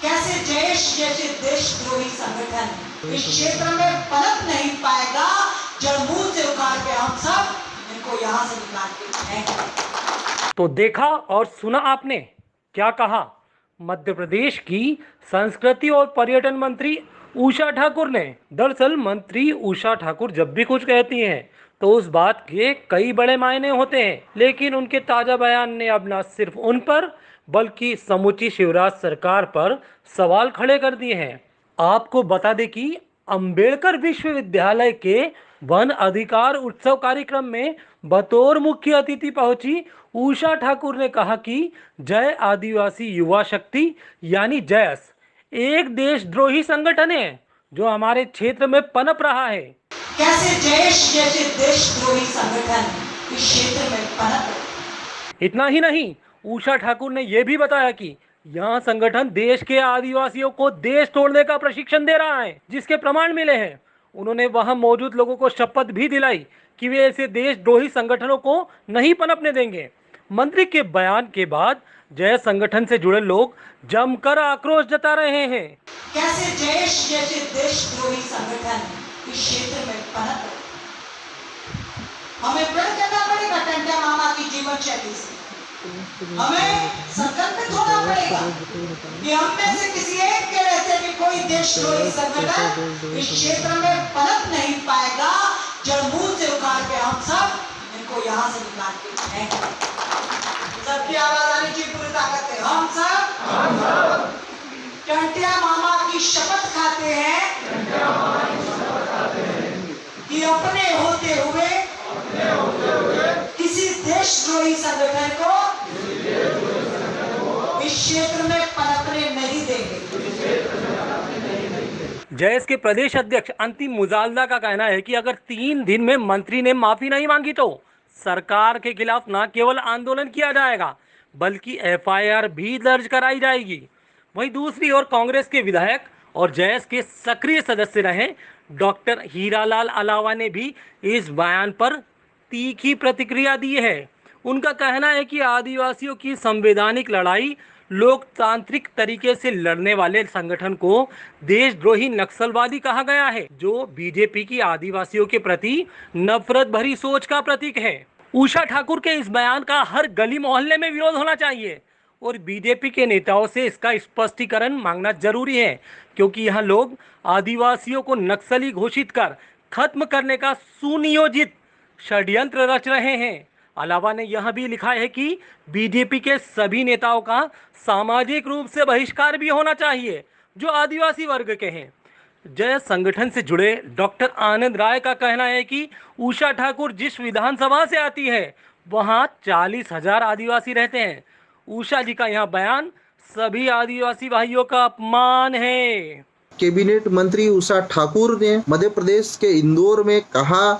कैसे जयेश जैसे देशद्रोही संगठन इस क्षेत्र में पनप नहीं पाएगा, जड़ मूल से उखाड़ के हम सब इनको यहाँ से निकाल के फेंक। तो देखा और सुना आपने क्या कहा मध्य प्रदेश की संस्कृति और पर्यटन मंत्री उषा ठाकुर ने। दरअसल मंत्री उषा ठाकुर जब भी कुछ कहती हैं तो उस बात के कई बड़े मायने होते हैं, लेकिन उनके ताज़ा बयान ने अब न सिर्फ उन पर बल्कि समूची शिवराज सरकार पर सवाल खड़े कर दिए हैं। आपको बता दें कि अंबेडकर विश्वविद्यालय के वन अधिकार उत्सव कार्यक्रम में बतौर मुख्य अतिथि पहुंची उषा ठाकुर ने कहा कि जय आदिवासी युवा शक्ति यानी जयस एक देशद्रोही संगठन है जो हमारे क्षेत्र में पनप रहा है। कैसे जयेश जैसे देशद्रोही संगठन इस क्षेत्र में पनप। इतना ही नहीं, उषा ठाकुर ने यह भी बताया कि यह संगठन देश के आदिवासियों को देश तोड़ने का प्रशिक्षण दे रहा है, जिसके प्रमाण मिले हैं। उन्होंने वहां मौजूद लोगों को शपथ भी दिलाई कि वे ऐसे देशद्रोही संगठनों को नहीं पनपने देंगे। मंत्री के बयान के बाद जय संगठन से जुड़े लोग जमकर आक्रोश जता रहे हैं। कैसे जयेश जैसे देशद्रोही संगठन इस क्षेत्र में पनप। हमें प्रण करना पड़ेगा टंटा मामा की जीवन शैली से। हमें संकल्पित होना पड़ेगा कि हम में से किसी एक के रहते भी कोई देशद्रोही संगठन इस क्षेत्र में पनप नहीं पाएगा, जड़ मूल से उखाड़ के हम सब इनको यहाँ से निकाल के फेंक। सबकी आवाज आनी चाहिए पूरी ताकत है। हम सब टंटिया मामा की शपथ खाते हैं कि अपने होते हुए किसी देशद्रोही संगठन को इस क्षेत्र में पनपने नहीं देंगे। जयस के प्रदेश अध्यक्ष अंतिम मुजालदा का कहना है कि अगर 3 दिन में मंत्री ने माफी नहीं मांगी तो सरकार के खिलाफ न केवल आंदोलन किया जाएगा बल्कि एफआईआर भी दर्ज कराई जाएगी। वहीं दूसरी ओर कांग्रेस के विधायक और जयस के सक्रिय सदस्य रहे डॉक्टर हीरालाल अलावा ने भी इस बयान पर तीखी प्रतिक्रिया दी है। उनका कहना है कि आदिवासियों की संवैधानिक लड़ाई लोकतांत्रिक तरीके से लड़ने वाले संगठन को देशद्रोही नक्सलवादी कहा गया है, जो बीजेपी की आदिवासियों के प्रति नफरत भरी सोच का प्रतीक है। उषा ठाकुर के इस बयान का हर गली मोहल्ले में विरोध होना चाहिए और बीजेपी के नेताओं से इसका स्पष्टीकरण मांगना जरूरी है, क्योंकि यहाँ लोग आदिवासियों को नक्सली घोषित कर खत्म करने का सुनियोजित षड्यंत्र रच रहे हैं। अलावा ने यह भी लिखा है कि बीजेपी के सभी नेताओं का सामाजिक रूप से बहिष्कार भी होना चाहिए जो आदिवासी वर्ग के हैं। जय संगठन से जुड़े डॉक्टर आनंद राय का कहना है कि उषा ठाकुर जिस विधानसभा से आती है वहां 40,000 आदिवासी रहते हैं। उषा जी का यह बयान सभी आदिवासी भाइयों का अपमान है। कैबिनेट मंत्री उषा ठाकुर ने मध्य प्रदेश के इंदौर में कहा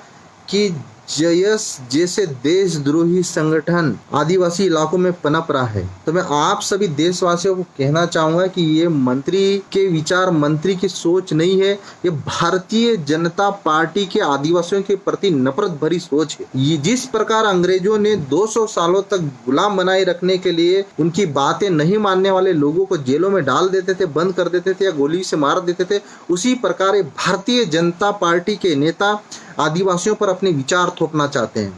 कि जयस जैसे देशद्रोही संगठन आदिवासी इलाकों में पनप रहा है। तो मैं आप सभी देशवासियों को कहना चाहूंगा कि ये मंत्री के विचार, मंत्री की सोच नहीं है, ये भारतीय जनता पार्टी के आदिवासियों के प्रति नफरत भरी सोच है। ये जिस प्रकार अंग्रेजों ने 200 सालों तक गुलाम बनाए रखने के लिए उनकी बातें नहीं मानने वाले लोगों को जेलों में डाल देते थे, बंद कर देते थे या गोली से मार देते थे, उसी प्रकार भारतीय जनता पार्टी के नेता आदिवासियों पर अपने विचार थोपना चाहते हैं।